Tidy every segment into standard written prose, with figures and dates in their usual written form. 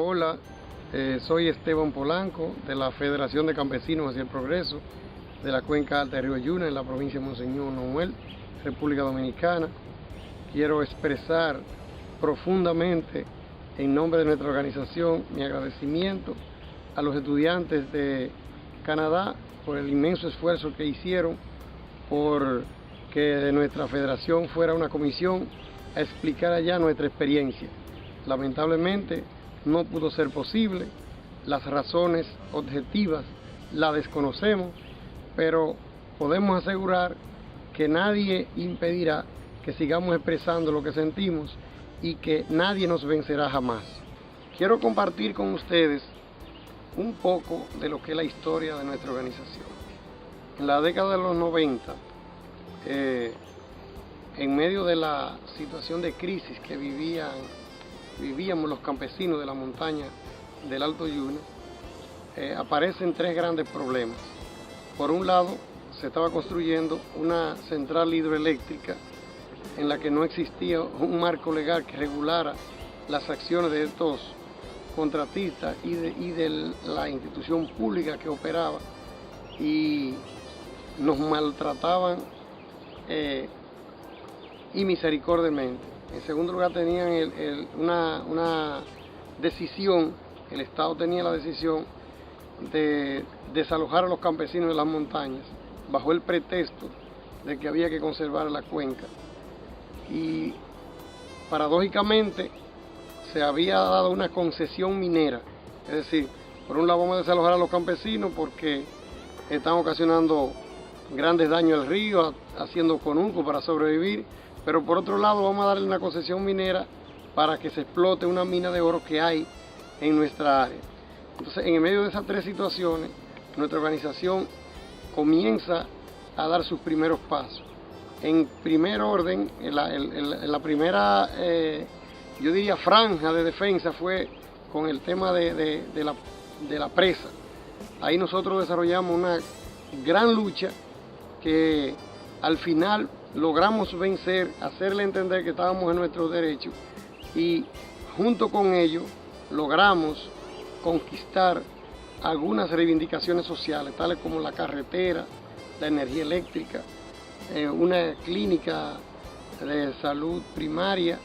Hola, soy Esteban Polanco de la Federación de Campesinos hacia el Progreso de la Cuenca Alta del Río Yuna en la provincia de Monseñor Nomuel, República Dominicana. Quiero expresar profundamente en nombre de nuestra organización mi agradecimiento a los estudiantes de Canadá por el inmenso esfuerzo que hicieron por que de nuestra federación fuera una comisión a explicar allá nuestra experiencia. Lamentablemente no pudo ser posible, las razones objetivas las desconocemos, pero podemos asegurar que nadie impedirá que sigamos expresando lo que sentimos y que nadie nos vencerá jamás. Quiero compartir con ustedes un poco de lo que es la historia de nuestra organización. En la década de los 90, en medio de la situación de crisis que vivíamos los campesinos de la montaña del Alto Yuna, aparecen tres grandes problemas. Por un lado, se estaba construyendo una central hidroeléctrica en la que no existía un marco legal que regulara las acciones de estos contratistas y de la institución pública que operaba, y nos maltrataban inmisericordiamente. En segundo lugar, tenían una decisión, el Estado tenía la decisión de desalojar a los campesinos de las montañas bajo el pretexto de que había que conservar la cuenca. Y paradójicamente se había dado una concesión minera, es decir, por un lado vamos a desalojar a los campesinos porque están ocasionando grandes daños al río, haciendo conuco para sobrevivir, pero por otro lado vamos a darle una concesión minera para que se explote una mina de oro que hay en nuestra área. Entonces, en medio de esas tres situaciones, nuestra organización comienza a dar sus primeros pasos. En primer orden, en la primera, yo diría, franja de defensa fue con el tema de la presa. Ahí nosotros desarrollamos una gran lucha que al final logramos vencer, hacerle entender que estábamos en nuestros derechos, y junto con ello logramos conquistar algunas reivindicaciones sociales, tales como la carretera, la energía eléctrica, una clínica de salud primaria,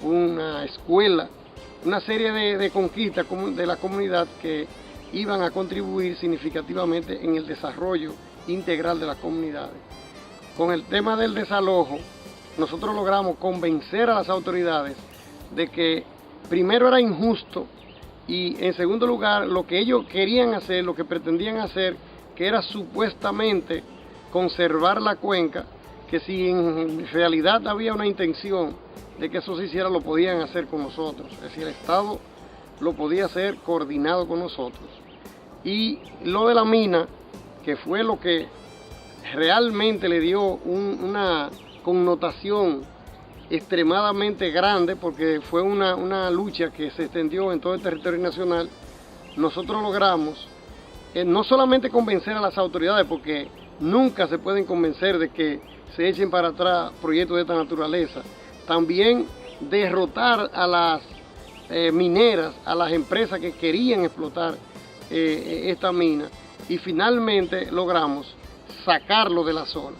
una escuela, una serie de conquistas de la comunidad que iban a contribuir significativamente en el desarrollo integral de las comunidades. Con el tema del desalojo, nosotros logramos convencer a las autoridades de que primero era injusto, y en segundo lugar lo que ellos querían hacer, lo que pretendían hacer, que era supuestamente conservar la cuenca, que si en realidad había una intención de que eso se hiciera, lo podían hacer con nosotros, es decir, el Estado lo podía hacer coordinado con nosotros. Y lo de la mina, que fue lo que realmente le dio una connotación extremadamente grande, porque fue una lucha que se extendió en todo el territorio nacional. Nosotros logramos no solamente convencer a las autoridades, porque nunca se pueden convencer de que se echen para atrás proyectos de esta naturaleza, también derrotar a las mineras, a las empresas que querían explotar esta mina, y finalmente logramos sacarlo de la zona.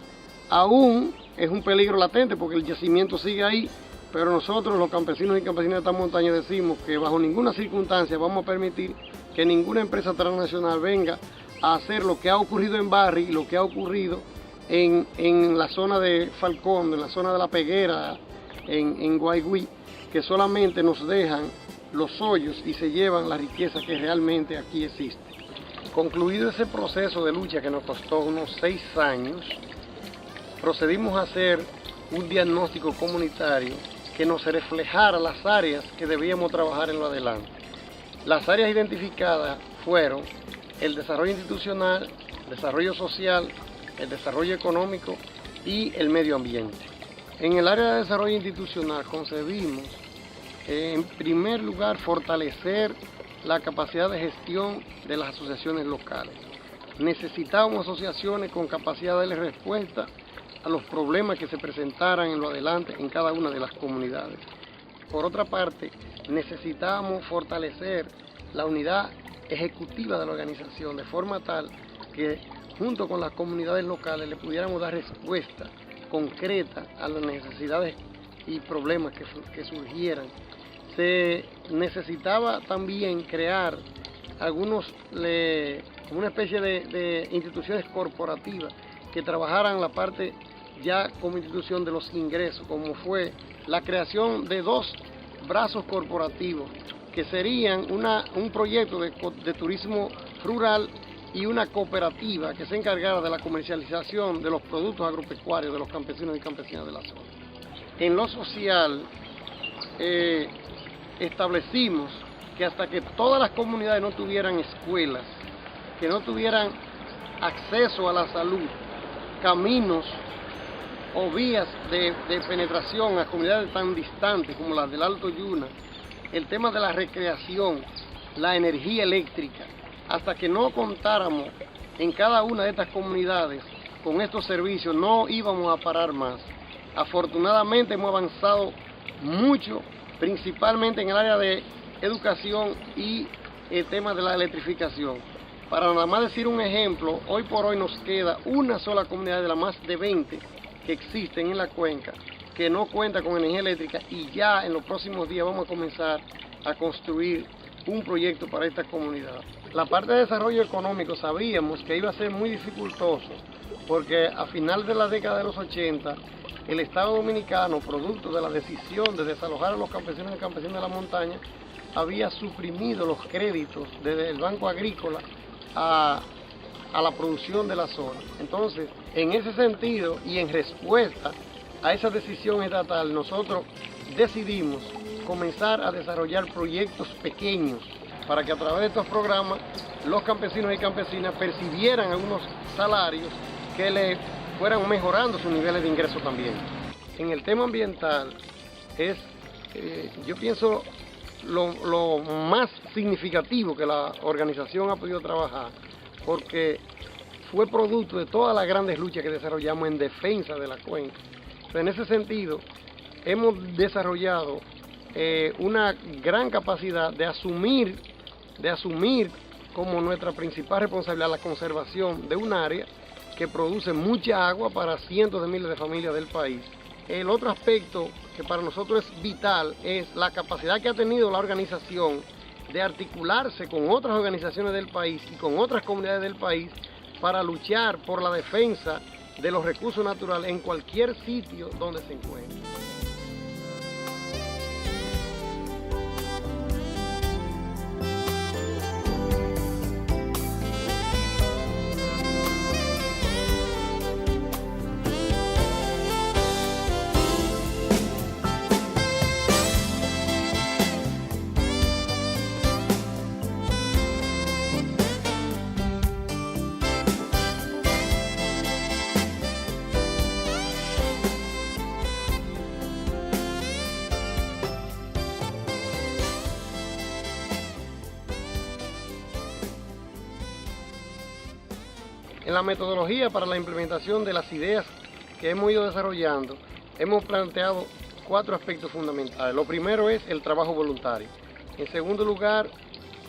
Aún es un peligro latente porque el yacimiento sigue ahí, pero nosotros, los campesinos y campesinas de esta montaña, decimos que bajo ninguna circunstancia vamos a permitir que ninguna empresa transnacional venga a hacer lo que ha ocurrido en Barry y lo que ha ocurrido en la zona de Falcón, en la zona de La Peguera, en Guayguí, que solamente nos dejan los hoyos y se llevan la riqueza que realmente aquí existe. Concluido ese proceso de lucha que nos costó unos 6 años, procedimos a hacer un diagnóstico comunitario que nos reflejara las áreas que debíamos trabajar en lo adelante. Las áreas identificadas fueron el desarrollo institucional, el desarrollo social, el desarrollo económico y el medio ambiente. En el área de desarrollo institucional concebimos, en primer lugar, fortalecer la capacidad de gestión de las asociaciones locales. Necesitábamos asociaciones con capacidad de darle respuesta a los problemas que se presentaran en lo adelante en cada una de las comunidades. por otra parte, necesitábamos fortalecer la unidad ejecutiva de la organización de forma tal que junto con las comunidades locales le pudiéramos dar respuesta concreta a las necesidades y problemas que surgieran. Se necesitaba también crear una especie de instituciones corporativas que trabajaran la parte ya como institución de los ingresos, como fue la creación de 2 brazos corporativos que serían un proyecto de turismo rural y una cooperativa que se encargara de la comercialización de los productos agropecuarios de los campesinos y campesinas de la zona. En lo social, establecimos que hasta que todas las comunidades no tuvieran escuelas, que no tuvieran acceso a la salud, caminos o vías de penetración a comunidades tan distantes como las del Alto Yuna, el tema de la recreación, la energía eléctrica, hasta que no contáramos en cada una de estas comunidades con estos servicios, no íbamos a parar más. Afortunadamente hemos avanzado mucho, principalmente en el área de educación y el tema de la electrificación. Para nada más decir un ejemplo, hoy por hoy nos queda una sola comunidad de las más de 20 que existen en la cuenca que no cuenta con energía eléctrica, y ya en los próximos días vamos a comenzar a construir un proyecto para esta comunidad. La parte de desarrollo económico sabíamos que iba a ser muy dificultoso porque a final de la década de los 80 el Estado Dominicano, producto de la decisión de desalojar a los campesinos y campesinas de la montaña, había suprimido los créditos desde el Banco Agrícola a la producción de la zona. Entonces, en ese sentido y en respuesta a esa decisión estatal, nosotros decidimos comenzar a desarrollar proyectos pequeños para que a través de estos programas los campesinos y campesinas percibieran algunos salarios que le fueran mejorando sus niveles de ingreso también. En el tema ambiental yo pienso lo más significativo que la organización ha podido trabajar, porque fue producto de todas las grandes luchas que desarrollamos en defensa de la cuenca. En ese sentido, hemos desarrollado una gran capacidad de asumir como nuestra principal responsabilidad la conservación de un área que produce mucha agua para cientos de miles de familias del país. El otro aspecto que para nosotros es vital es la capacidad que ha tenido la organización de articularse con otras organizaciones del país y con otras comunidades del país para luchar por la defensa de los recursos naturales en cualquier sitio donde se encuentre. En la metodología para la implementación de las ideas que hemos ido desarrollando, hemos planteado 4 aspectos fundamentales. Lo primero es el trabajo voluntario. En segundo lugar,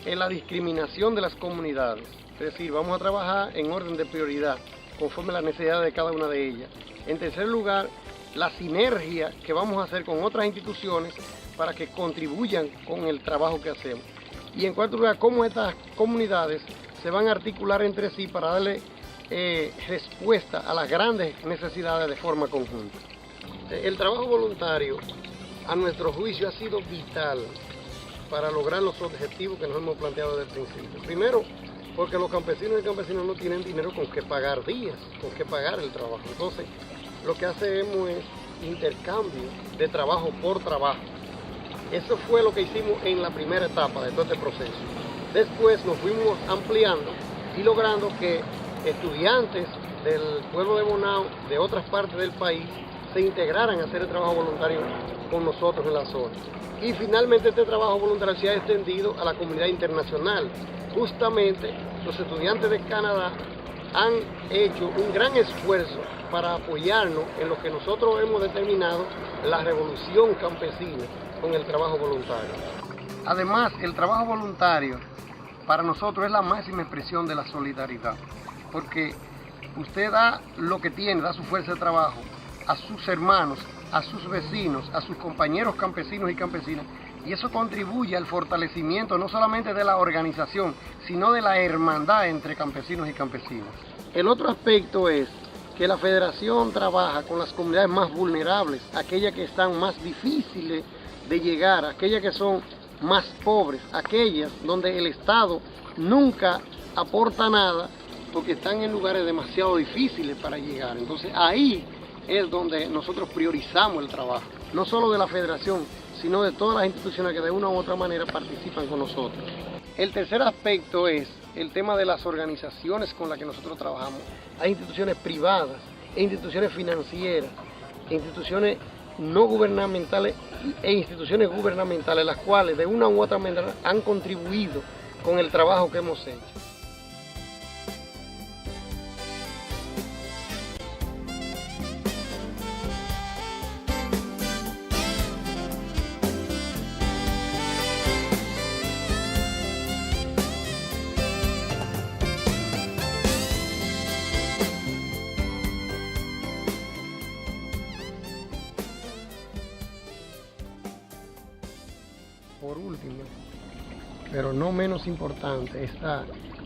es la discriminación de las comunidades. Es decir, vamos a trabajar en orden de prioridad, conforme a las necesidades de cada una de ellas. En tercer lugar, la sinergia que vamos a hacer con otras instituciones para que contribuyan con el trabajo que hacemos. Y en cuarto lugar, cómo estas comunidades se van a articular entre sí para darle respuesta a las grandes necesidades de forma conjunta. El trabajo voluntario, a nuestro juicio, ha sido vital para lograr los objetivos que nos hemos planteado desde el principio. Primero, porque los campesinos y campesinas no tienen dinero con que pagar días, con que pagar el trabajo. Entonces, lo que hacemos es intercambio de trabajo por trabajo. Eso fue lo que hicimos en la primera etapa de todo este proceso. Después nos fuimos ampliando y logrando que estudiantes del pueblo de Bonao, de otras partes del país, se integraran a hacer el trabajo voluntario con nosotros en la zona. Y finalmente este trabajo voluntario se ha extendido a la comunidad internacional. Justamente los estudiantes de Canadá han hecho un gran esfuerzo para apoyarnos en lo que nosotros hemos determinado la revolución campesina con el trabajo voluntario. Además, el trabajo voluntario para nosotros es la máxima expresión de la solidaridad, porque usted da lo que tiene, da su fuerza de trabajo a sus hermanos, a sus vecinos, a sus compañeros campesinos y campesinas, y eso contribuye al fortalecimiento no solamente de la organización, sino de la hermandad entre campesinos y campesinas. El otro aspecto es que la federación trabaja con las comunidades más vulnerables, aquellas que están más difíciles de llegar, aquellas que son más pobres, aquellas donde el Estado nunca aporta nada porque están en lugares demasiado difíciles para llegar. Entonces ahí es donde nosotros priorizamos el trabajo, no solo de la federación, sino de todas las instituciones que de una u otra manera participan con nosotros. El tercer aspecto es el tema de las organizaciones con las que nosotros trabajamos. Hay instituciones privadas, instituciones financieras, instituciones no gubernamentales e instituciones gubernamentales, las cuales de una u otra manera han contribuido con el trabajo que hemos hecho. Por último, pero no menos importante, está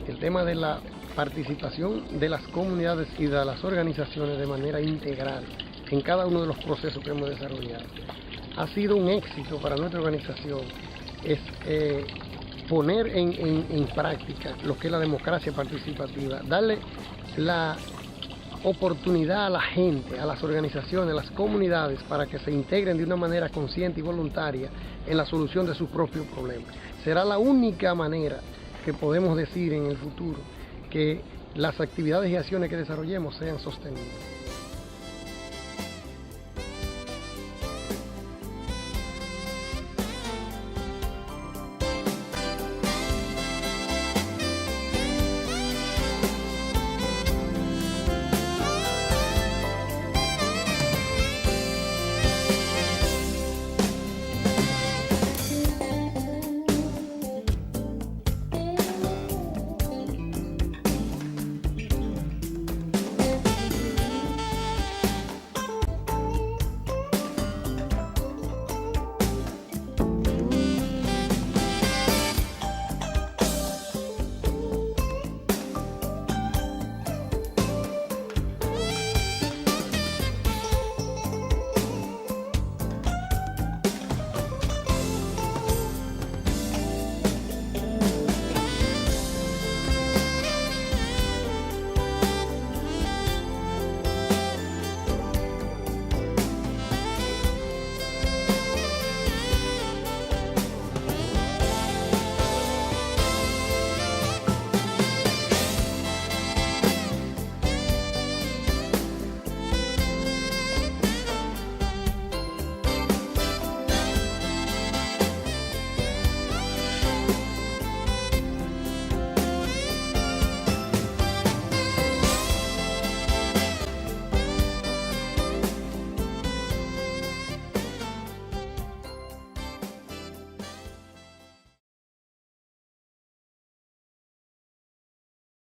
el tema de la participación de las comunidades y de las organizaciones de manera integral en cada uno de los procesos que hemos desarrollado. Ha sido un éxito para nuestra organización poner en práctica lo que es la democracia participativa, darle la oportunidad a la gente, a las organizaciones, a las comunidades para que se integren de una manera consciente y voluntaria en la solución de sus propios problemas. Será la única manera que podemos decir en el futuro que las actividades y acciones que desarrollemos sean sostenibles.